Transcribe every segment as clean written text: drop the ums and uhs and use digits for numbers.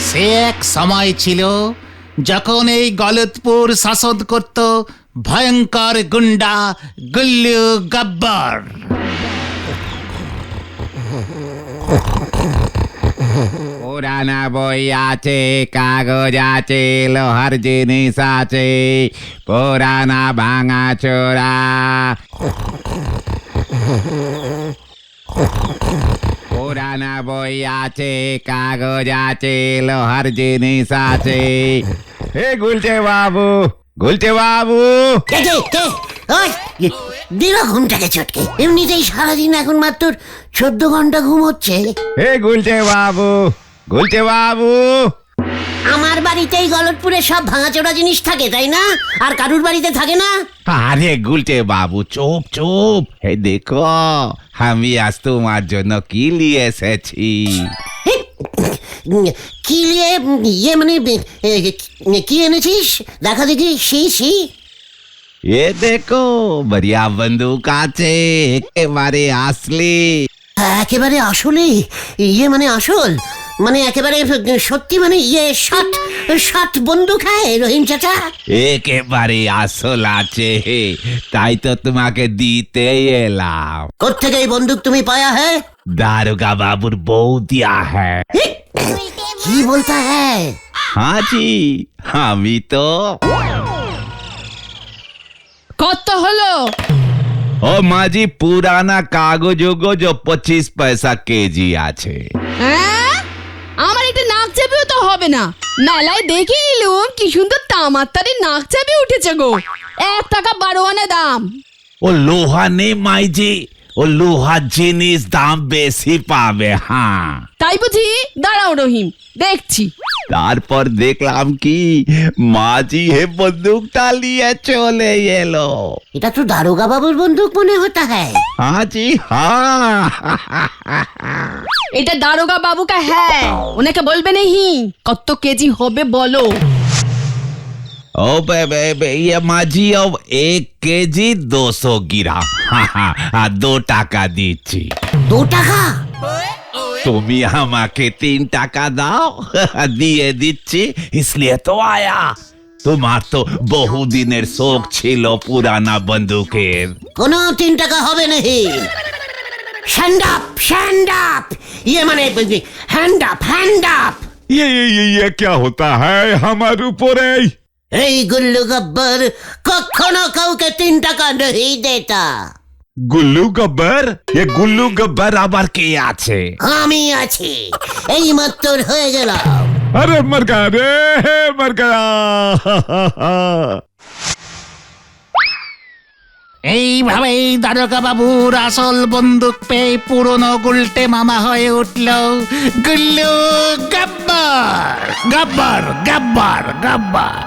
সে এক সময় ছিল যখন এই গলতপুর শাসন করত ভয়ঙ্কর গুন্ডা গুল্লু গব্বর। পুরানা বই আছে, কাগজ আছে, লোহার জিনিস আছে, পুরানা ভাঙা চোরা। পুরানা বই আছে, কাগজ আছে, লোহার জিনিস আছে। হে গুলটে বাবু, গুলটে বাবু। দিল ঘুমটাকে চটকে, এমনিতেই সারাদিন এখন মাত্র 14 ঘন্টা ঘুম হচ্ছে। হে গুলটে বাবু, গুলটে বাবু। আমার বাড়িতেই গলতপুরে সব ভাঙাচোরা জিনিস থাকে, তাই না? আর কারুর বাড়িতে থাকে না? আরে গুলটে বাবু, চুপ চুপ। হে দেখো, আমি আজ তোমার জন্য কি নিয়ে এসেছি। কি ইয়ে মানে কি এনেছিস? দেখা দেখি। সি এ দেখো, বড়িয়া বন্দুক আছে, একেবারে আসলি। একেবারে আসলে? ইয়ে মানে আসল, মানে একেবারে সত্যি, মানে ইয়ে 60 বন্দুক হ্যাঁ রহিম চাচা? একেবারে আসল আছে, তাই তো তোমাকে দিতে এলাম। কোত্থেকে এই বন্দুক তুমি পায়া হ্যাঁ? দারোগা বাবুর বউ দিয়া হ্যাঁ। কি বলতা হ্যাঁ? হাজি, আমি তো। কত হলো? ও মাঝি, পুরানা কাগজ 25 পয়সা কেজি আছে। হ্যাঁ, আমার একটা নাক চাপিও তো হবে না। মেলায় দেখে এলুম কি সুন্দর তামাত্তারি নাক চাপি উঠেছে গো। 1 টাকা 12 আনা দাম। ও লোহা নেই মাইজি, ও লোহার জিনিস দাম বেশি পাবে। হ্যাঁ, তাই বুঝি? দাঁড়াও রহিম, দেখছি। তারপর দেখলাম কি মাঝি হে বন্দুকটা নিয়ে চলে এলো। এটা তো দারোগা বাবুর বন্দুক মনে হতা হ্যাঁ। হাজি হ্যাঁ। এটা দারোগা বাবুকা হ্যাঁ, ওনাকে বলবে নেহি কত কেজি হবে বলো। ও ये মাঝি, ও 1 কেজি 200 গ্রাম। 2 টাকা দিচ্ছি। 2 টাকা? তুমি আমাকে 3 টাকা দাও, দিয়ে দিচ্ছি। इसलिए तो आया। তোমার তো বহুদিনের শখ ছিল পুরানা বন্দুকের। কোনো 3 টাকা হবে নাহি। স্ট্যান্ড আপ, ইয়ে মানে হ্যান্ড আপ। ये क्या होता है हमारे ऊपर? এই গুল্লু গব্বর কখনো কাউকে 3 টাকা नहीं देता। গুল্লু গব্বর? ये গুল্লু গব্বর আবার কে আছে? আমি আছি, এই মাত্র হয়ে গেল। আরে মর গয়া রে, মর গয়া। এইভাবেই দারোগা বাবুর আসল বন্দুক পেয়ে পুরনো গুলটে মামা হয়ে উঠল গুল্লু গব্বর। গব্বর গব্বর গব্বর।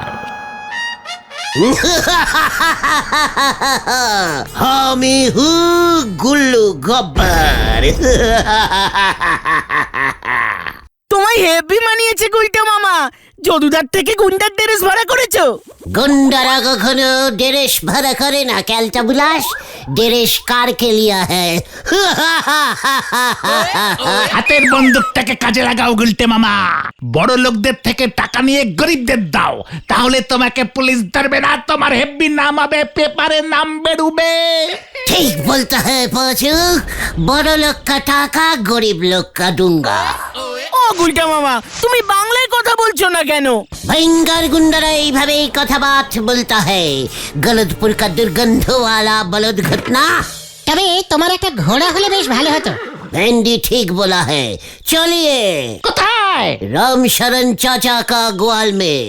আমি হু গুল্লু গব্বর। তোমায় হেভি মানিয়েছে গুলটে মামা। যদুদার থেকে গুন্ডার ড্রেস ভাড়া করেছো? গুন্ডারা কখনো ড্রেস ভাড়া করে না ক্যালটা বুলাস। ড্রেস কারকে লিয়া হ্যায়। হাতের বন্দুকটাকে কাজে লাগাও গুলটে মামা। বড় লোকদের থেকে টাকা নিয়ে গরিবদের দাও, তাহলে তোমাকে পুলিশ ধরবে না, তোমার হেব্বি নাম হবে, পেপারে নাম বেরুবে। ঠিক বলতে হ্যাঁ পাঁচু। বড় লোক কা টাকা, গরিব লোক কা ডুঙ্গা। ও গুলটে মামা, তুমি বাংলায় কথা বলছো না কেন? भयंकर गुंडरा এইভাবেই কথাবার্ত বলতা হ্যায়। গলতপুর কা দুর্গন্ধ वाला বলদ ঘটনা। তবে তোমার একটা ঘোড়া হলে বেশ ভালো হতো। ভেন্ডি ঠিক বলা है। चलिए। কোথায়? राम शरण चाचा का ग्वाल में।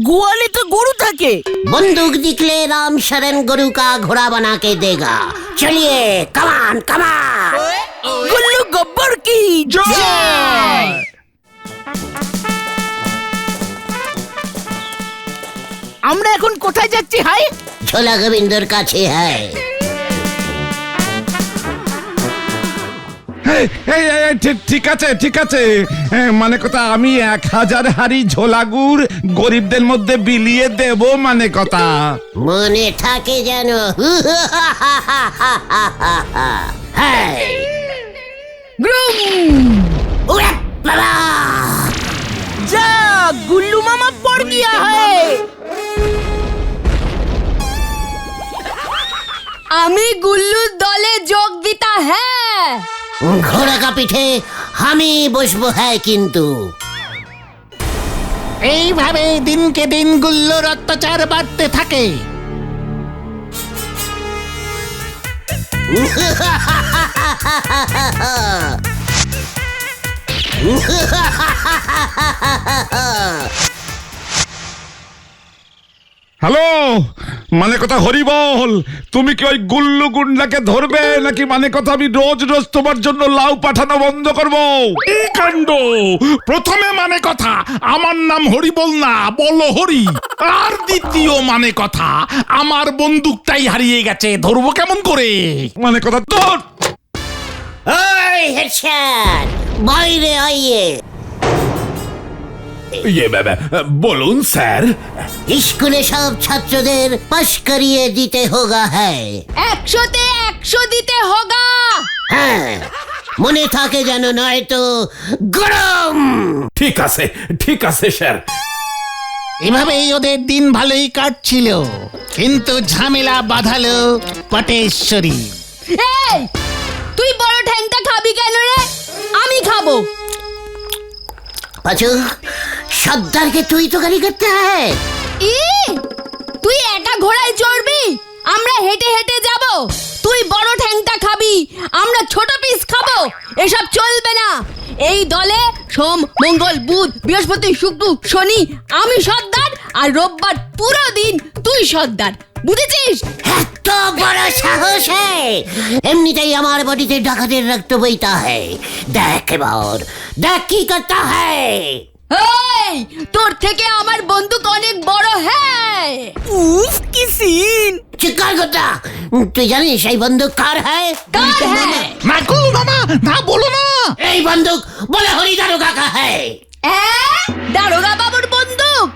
গোয়ালে তো গরু থাকে। बंदूक दिखले राम शरण गुरु का घोड़ा बना के देगा। चलिए कमान कमान। গুল্লু গব্বর কি জয়। আমরা এখন কোথায় যাচ্ছি হাই? झोला गोविंदर काछे है। ঠিক আছে ঠিক আছে, মানে কথা আমি 1000 হাড়ি ঝোলা গুড় গরিবদের মধ্যে বিলিয়ে দেব, মানে কথা। মনে থাকে যেন। হ্যাঁ। গ্রুম गुल्लू मामा पड़ गया है। আমি গুল্লুর দলে যোগ দিতা হ্যাঁ। ঘোড়া কা পিঠে আমি বসবো হ্যাঁ কিন্তু। এইভাবে দিনকে দিন গুল্লোর অত্যাচার বাড়তে থাকে। হ্যালো, মানে কথা হরিবল, তুমি কি ওই গুল্লু গুন্ডাকে ধরবে নাকি মানে কথা আমি রোজ রোজ তোমার জন্য লাউ পাঠানো বন্ধ করব? এই কাণ্ড! প্রথমে মানে কথা আমার নাম হরিবল না, বলো হরি। আর দ্বিতীয় মানে কথা আমার বন্দুকটাই হারিয়ে গেছে, ধরবো কেমন করে? মানে কথা তোর ওই হেডশট, বাইরে আইয়ে। বলুন স্যার। স্কুলে সব ছাত্রদের পাশ করিয়ে দিতে হোগা হ্যাঁ। 100তে 100 দিতে হোগা। হ্যাঁ, মনে থাকে যেন, নয়তো গরম। ঠিক আছে স্যার। এভাবেই ওদের দিন ভালোই কাটছিল, কিন্তু ঝামেলা বাঁধালো পটেশ্বরী। এই তুই বড় ঠ্যাংটা খাবি কেন রে? আমি খাবো। পাচু, সর্দারকে তুই তো গাড়ি করতে হয়। ই তুই একা ঘোড়ায় চড়বি, আমরা হেঁটে হেঁটে যাব। তুই বড় ঠ্যাংটা খাবি, আমরা ছোট পিস খাবো। এসব চলবে না। এই দলে সোম, মঙ্গল, বুধ, বৃহস্পতি, শুক্র, শনি আমি সর্দার, আর রোববার পুরো দিন তুই সর্দার। বুঝেছিস? এত বড় সাহস হ্যাঁ! এমনিতেই আমার বডিতে ডাকাতের রক্ত বইতা হ্যাঁ। দেখ এবার, দেখ কি করতে হয়। এই তোর থেকে আমার বন্দুক অনেক বড় হ্যাঁ। उफ की सीन। চিৎকার করতা, তুই জানিস এই বন্দুক কার হয়? কার হ্যাঁ? না গুল্লু মামা, না বলো না। এই বন্দুক বলে হরিদারু কাকা হ্যাঁ। দারোগা বাবুর বন্দুক।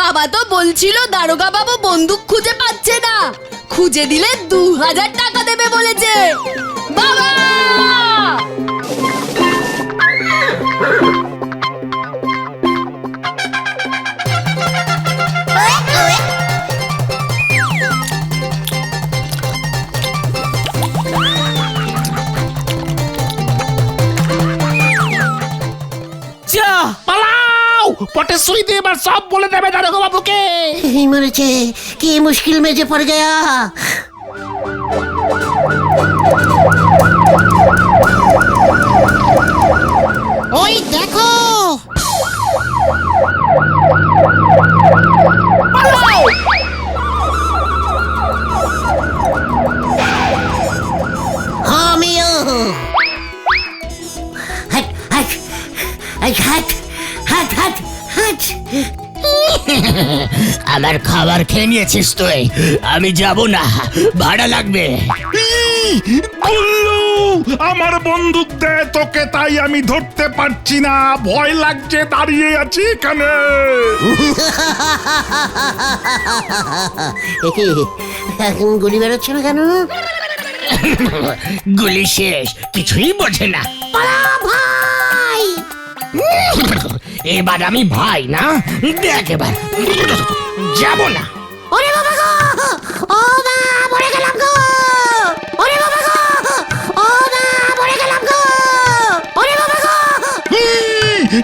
বাবা তো বলছিল দারোগা বাবু বন্দুক খুঁজে পাচ্ছে না, খুঁজে দিলে 2000 টাকা দেবে বলেছে। বাবা! जा পালাও! পটেশ্বরী দিয়ে এবার সব বলে দেবে দারোগা বাবুকে। এই মরেছে, কি মুশকিল में যে পড় गया। ওই দেখো, আমিও। হাট হাট হাট হাট হাট হাট। আমার খাবার খেয়ে নিয়েছিস তুই, আমি যাব না, ভাড়া লাগবে। গুল্লু, আমার বন্দুক দে তোকে, তাই আমি ধরতে পারছি না, ভয় লাগছে, দাঁড়িয়ে আছি এখানে। একি এখন গুলি বেরোচ্ছে না কেন? গুলি শেষ, কিছুই বোঝে না। পালা ভাই! এবার আমি ভাই না, দেখ এবার যাব না। ওরে বাবা গো! ও মা, মরে গেলাম গো! ওরে বাবা গো! ও মা, মরে গেলাম গো! ওরে বাবা গো!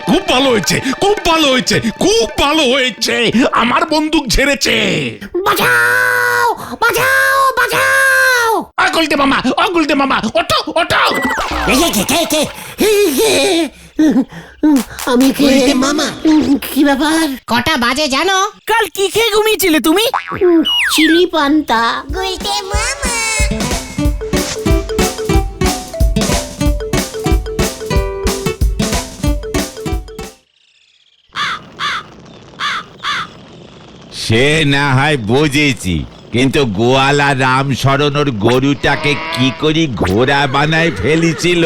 খুব ভালো হয়েছে, খুব ভালো হয়েছে, খুব ভালো হয়েছে, আমার বন্দুক ঝেড়েছে। বাঁচাও! বাঁচাও! বাঁচাও! অগুলটে মামা, অগুলটে মামা, ওঠো ওঠো। কে? আমি কে? মামা, কি ব্যাপার? কটা বাজে জানো? কাল কি খেয়ে ঘুমিয়েছিলে তুমি? চিলি পান্তা। সে না হয় বুঝেছি, কিন্তু গোয়ালা রামশরণর গরুটাকে কি করে ঘোড়া বানায় ফেলেছিল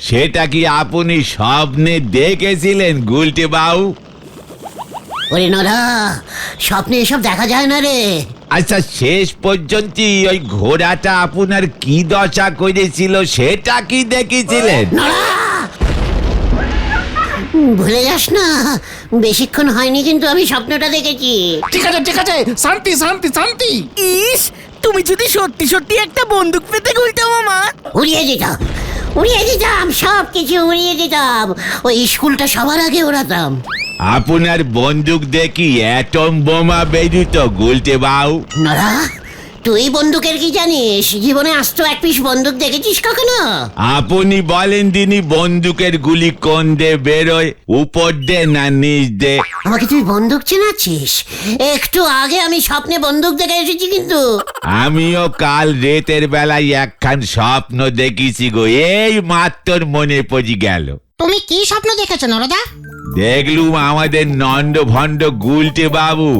সেটা কি আপনি স্বপ্নে দেখেছিলেন গুলটে বাবু? ওরে নরা, স্বপ্নে এসব দেখা যায় না রে। আচ্ছা, শেষ পর্যন্ত ওই ঘোড়াটা আপনার কি দশা করেছিল সেটা কি দেখেছিলেন? নরা! ভুলে যাস না, বেশিক্ষণ হয়নি কিন্তু আমি স্বপ্নটা দেখেছি। ঠিক আছে শান্তি শান্তি শান্তি। ইস, তুমি যদি সত্যি সত্যি একটা বন্দুক পেতে গুলটে মামা। উড়িয়ে দিতাম সব কিছু উড়িয়ে দিতাম, ওই স্কুলটা সবার আগে ওড়াতাম। আপনার বন্দুক দেখি অ্যাটম বোমা বেরিত গুলটে বাবু। নরা, তুই বন্দুকের কি জানিস? জীবনে আস্ত এক পিস বন্দুক দেখেছিস কখনো? আপনি বলেন দিনই বন্দুকের গুলি কোন দে বেরোয়, উপর দে না নিচ দে? আমাকে তুই বন্দুক চেনাচ্ছিস? একটু আগে আমি স্বপ্নে বন্দুক দেখে এসেছি কিন্তু। আমিও কাল রাতের বেলায় একখান স্বপ্ন দেখেছি গো, এই মাত্র মনে পড়ি গেল। তুমি কি স্বপ্ন দেখেছো নরদা? দেখলুম আমাদের নন্দ ভণ্ড গুলটে বাবু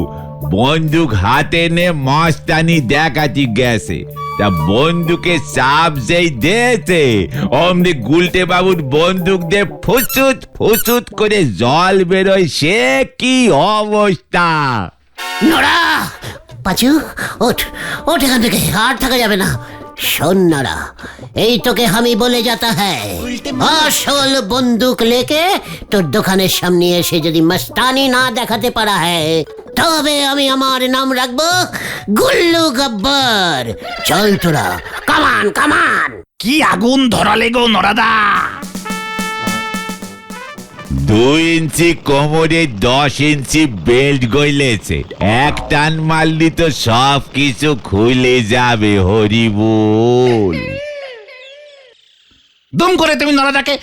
বন্দুক হাতে নে মস্তানি দেখাতি গেছে। তা বন্দুকে চাপ যেই দিয়েছে অমনি গুলটে বাবুর বন্দুক দিয়ে ফুচুত ফুচুত করে জল বেরোয়, সে কি অবস্থা! নরা, পাঁচু ওঠ, ওঠ এখান থেকে, আর থাকা যাবে না। শোন নরা, এই তোকে আমি বলে যাতা হ্যায়, আসল বন্দুক লেকে তোর দোকানের সামনে এসে যদি মস্তানি না দেখাতে পারা হয় তবে আমি আমার নাম রাখবো গুল্লু গব্বর। চল তোরা, কামান কামান। কি আগুন ধরালে গো নরাদা! 2 ইঞ্চি কোমরে 10 ইঞ্চি বেল্ট গইলেছে, এক টান মারলি তো সব কিছু খুলে যাবে। হরি বল। দুম করে তুমি নরাদাকে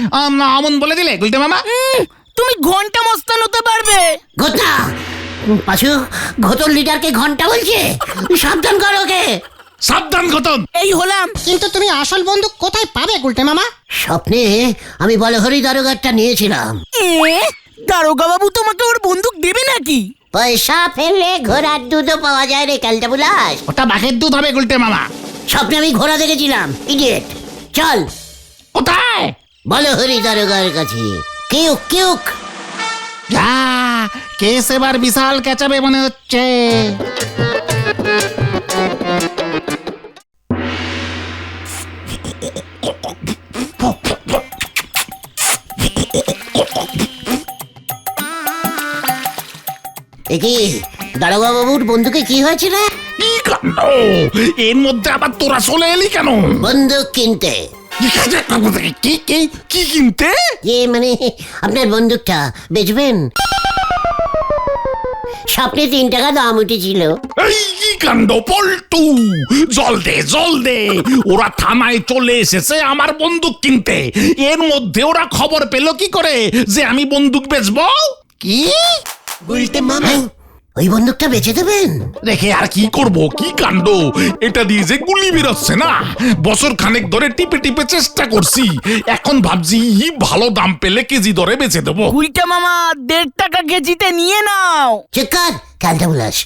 অমন বলে দিলে গুলটে মামা। তুমি ঘন্টা মস্তান হতে পারবে। ঘটনা পাশু, ঘটন লিডারকে ঘন্টা বলছে, সাবধান কর ওকে। সাবধান ঘটন। এই হলাম। কিন্তু তুমি আসল বন্দুক কোথায় পাবে গুলটে মামা? স্বপ্নে আমি বলহরি দারোগারটা নিয়েছিলাম। দারোগা বাবু তোমাকে ওর বন্দুক দেবে নাকি? পয়সা ফেললে ঘোড়ার দুধও পাওয়া যায় রে ক্যালটা বুলাস। ওটা বাঘের দুধ হবে গুলটে মামা। স্বপ্নে আমি ঘোড়া দেখেছিলাম, ইডিয়েট। চল কোথায়? বলহরি দারোগার কাছে। কিউক কিউক। যা, কেস এবার বিশাল কেচাবে মনে হচ্ছে। একি দারোগা বাবুর বন্দুকে কি হয়েছে রে? কি কাণ্ড! এর মধ্যে আবার তোরা চলে এলি কেন? বন্দুক কিনতে। কি কি কি কিনতে? মানে আপনার বন্দুকটা বেচবেন? স্বপ্নে 3 টাকা দাম উঠেছিল। এই কি কাণ্ড পল্টু! জল দে জল দে! ওরা থানায় চলে এসেছে আমার বন্দুক কিনতে। এর মধ্যে ওরা খবর পেল কি করে যে আমি বন্দুক বেচবো? কি ওই বন্দুকটা বেচে দেবেন? রেখে আর কি করব? কি কাণ্ড! এটা দিয়ে যে গুলি বেরোচ্ছে না, বছর খানেক ধরে টিপে টিপে চেষ্টা করছি। এখন ভাবছি ভালো দাম পেলে কেজি দরে বেচে দেবো। গুলটে মামা 1.5 টাকা কেজিতে নিয়ে নাও। চিৎকার ক্যালটা বুলাস।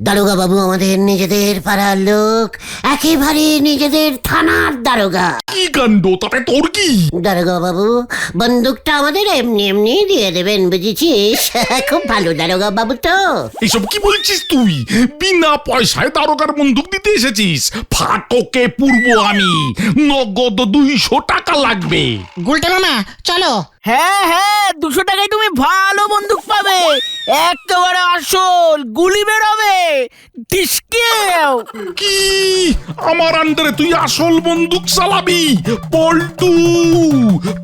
দারোগা বাবু আমাদের নিজেদের পাড়ার লোক, একেবারে নিজেদের থানার দারোগা। কি কাণ্ড! তাতে তোর কি? দারোগা বাবু বন্দুকটা আমাদের এমনি এমনি দিয়ে দেবেন, বুঝেছিস? খুব ভালো দারোগা বাবু তো। এসব কি বলছিস তুই? বিনা পয়সায় দারোগার বন্দুক দিতে এসেছিস? ফাটকে পূর্ব আমি, নগদ 200 টাকা লাগবে। গুলটে মামা চলো। হ্যাঁ 200 টাকায় তুমি ভালো বন্দুক পাবে, একেবারে আসল, গুলি বেরোবে ডিস্কেও। কি আমার আন্ডারে তুই আসল বন্দুক চালাবি? পল্টু,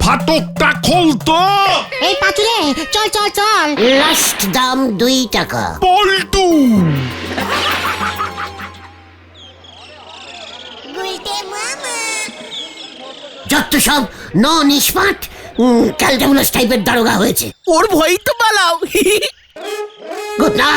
ফাটকটা খোল তো। এই পাচুরে, চল চল চল। লাস্ট দাম 2 টাকা। পল্টু, যত সব নিষ্পাট ক্যালটাবুলাস টাইপের দারোগা হয়েছে। ওর ভয় তো পালাও। ঘটনা,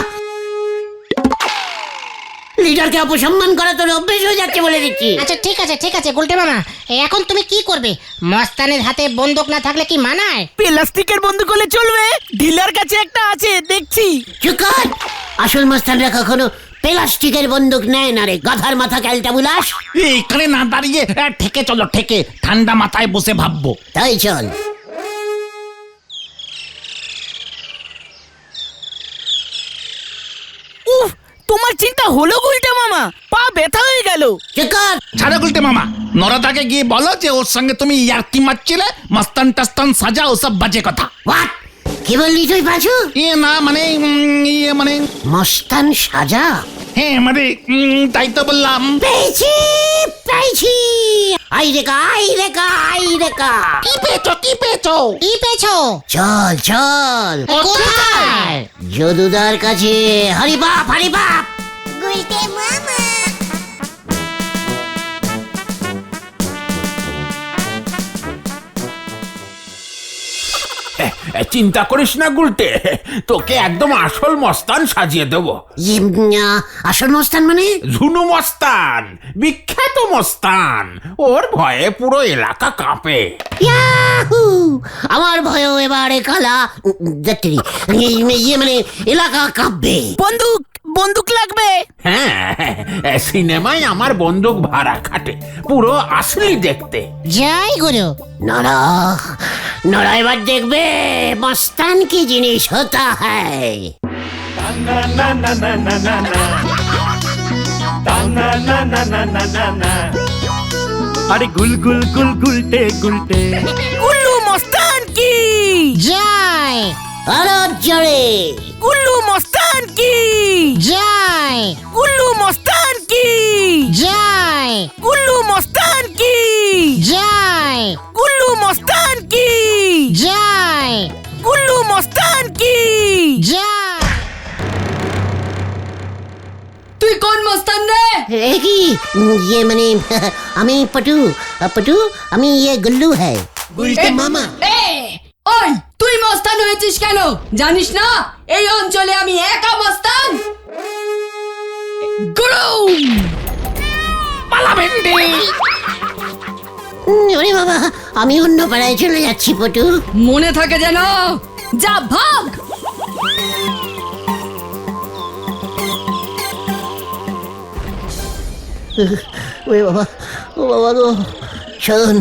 লিডারকে অপসম্মান করা তোর অভ্যেস হয়ে যাচ্ছে বলে দিচ্ছি। আচ্ছা ঠিক আছে গুলটে মামা, এখন তুমি কি করবে? মস্তানের হাতে বন্দুক না থাকলে কি মানায়? প্লাস্টিকের বন্দুক হলে চলবে, ঢিলার কাছে একটা আছে দেখছি। চুকার, আসল মাস্টাররা কখনো প্লাস্টিকের বন্দুক নেয় না রে, গাধার মাথা ক্যালটাবুলাস। এখানে না দাঁড়িয়ে ঠেকে চলো, ঠেকে ঠান্ডা মাথায় বসে ভাববো। তাই চল। উফ, তোমার চিন্তা হলো গুলটে মামা, পা ব্যথা হয়ে গেল। চিকার ছাড়ো গুলটে মামা, নরাদাকে গিয়ে বলো যে ওর সঙ্গে তুমি ইয়ার্কি মারছিলে, মাস্তান টাস্তান সাজা, ওসব বাজে কথা। হোয়াট কি বললি তুই পাঁচু? না মানে মানে মস্তান সাজা? হ্যাঁ মানে তাই তো বললাম। পেয়েছি পেয়েছি, আই রেখা আই রেখা আই রেখা। কি পেয়েছো কি পেয়েছো? কি পেয়েছো? চল চল কোথায়? যদুদার কাছে। হরি বাপ হরি বাপ। চিন্তা করিস না গুলটে, তোকে একদম আসল মস্তান সাজিয়ে দেবো। আসল মস্তান মানে? ঝুনু মস্তান, বিখ্যাত মস্তান। ওর ভয়ে পুরো এলাকা কাঁপে। ইয়াহু! আমার ভয়ও এবারে কালা যাত্রী, মানে এলাকা কাঁপবে। বন্দুক বন্দুক লাগবে। হ্যাঁ, সিনেমায় আমার বন্দুক ভাড়া খাটে, পুরো আসলি দেখতে। জয় গুরু। নড়া নড়া এবার দেখবে মস্তান কি জিনিস হতা হ্যায়। আরে গুল গুল গুল গুলটে গুলটে, গুল্লু মস্তান কি জয় আরো জোরে। গুল্লু মস্তান কি জয় গুল্লু মস্তান কি জয় গুল্লু মস্তান কি জয় গুল্লু মস্তান কি জয় গুল্লু মস্তান কি জয়। তুই কোন মস্তান রে? এ কি মানে আমি পটু পটু, আমি গুল্লু হ্যায় গুলটে মামা। ওই তুই মস্তান হয়েছিস কেন জানিস না? এই অঞ্চলে আমি একা মস্তান। গুরু পালাবেন রে। ওরে বাবা, আমি অন্য পাড়ায় চলে যাচ্ছি পটু। মনে থাকে যেন, যা ভাগ। ওরে বাবা, ও বাবা গো, শোন,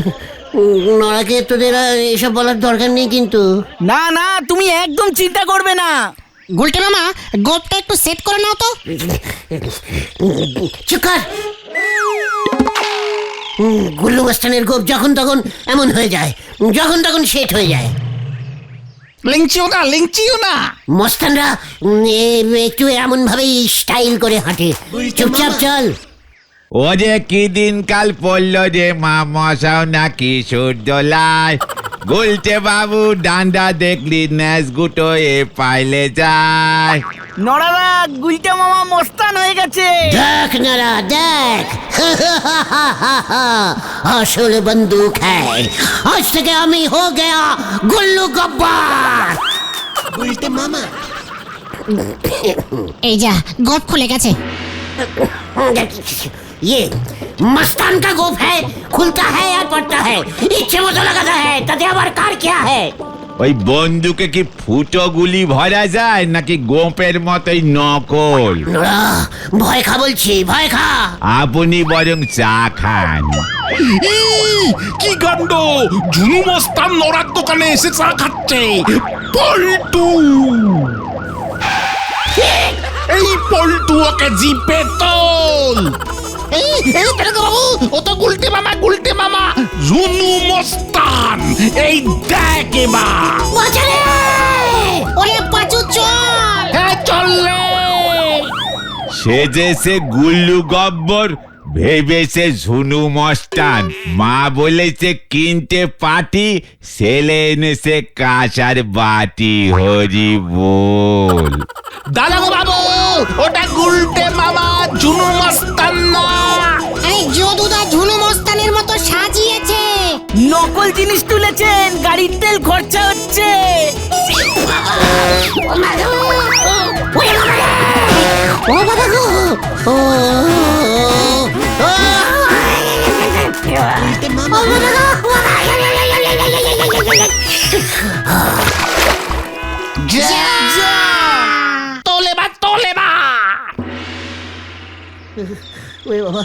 নড়াকে তোদের আর এসব বলার দরকার নেই কিন্তু। না না, তুমি একদম চিন্তা করবে না। গুলটে মামা, গোপটা একটু সেট করে নাও তো। চুকার, গুল্লু মস্তানের গোপ যখন তখন এমন হয়ে যায়, যখন তখন সেট হয়ে যায়। লিংচিও না। মস্তানরা একটু এমন ভাবেই স্টাইল করে হাঁটে। চুপচাপ চল। ও যে কি দিনকাল পড়লো যে মা মশাও নাকি সূর্যলায়, গুলটে বাবু ডান্ডা দেখলি ন্যাস গুটো এ পাইলে যায়। নড়াদা, গুলটে মামা মস্তান হয়ে গেছে। দেখ নারা দেখ, আসল বন্দুক হ্যায়। আজ থেকে আমি হো গয়া গুল্লু গব্বার। গুলটে মামা, এই যা, গোপ খুলে গেছে। ये मस्तान का गोफ है, खुलता है या पड़ता है, इच्छे मतो लगाता है, তাতে আবার কার क्या है? ওই বন্দুকে কি ফুটো গুলি ভরা যায় নাকি গোপের মতোই নকল? নোরা, ভয় খা বলছি, ভয় খা। আপনি বরং চা খান। কি কাণ্ড! ঝুনু মস্তান নড়ার দোকানে এসে চা খাচ্ছে। পল্টু, এই পল্টু ওকে জিপে তোল। এই বাবু, ও তো গুলটে মামা ঝুনু মস্তান। এই দেখ এবার। বাঁচারে! ওরে পাঁচু চল। হ্যাঁ চললে। সেজেছে গুল্লু গব্বর, ভেবেছে ঝুনু মস্তান। মা বলেছে কিনতে পাটি, ছেলে এনেছে কাঁচার বাটি। হরি বল। দাদা গো বাবু, ওটা গুলটে মামা, ঝুনু মস্তান না। আরে যদুদা ঝুনু মস্তানের মতো সাজিয়েছে। নকল জিনিস তুলেছেন, গাড়ির তেল খরচা হচ্ছে। ও বাবা গো, ও তোলে বা ওরে বাবা,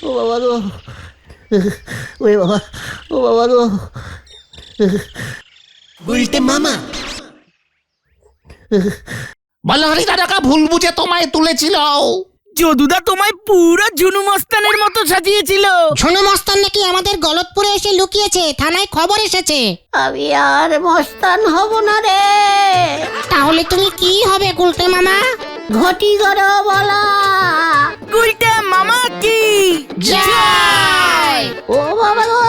ও বাবা গো, ওরে বাবা, ও বাবা গো। গুলটে মামা, বলো হরি দাদাকা ভুল বুঝে তোমায় তুলেছিল। যদুদা তোমায় পুরো ঝুনু মস্তানের মতো সাজিয়েছিল। ঝুনু মস্তান নাকি আমাদের গলতপুরে এসে লুকিয়েছে, থানায় খবর এসেছে। আমি আর মস্তান হব না রে। তাহলে তুমি কি হবে গুলটে মামা? ঘটি গড় বলা। গুলটে মামা কি জয়! ও বাবা গো,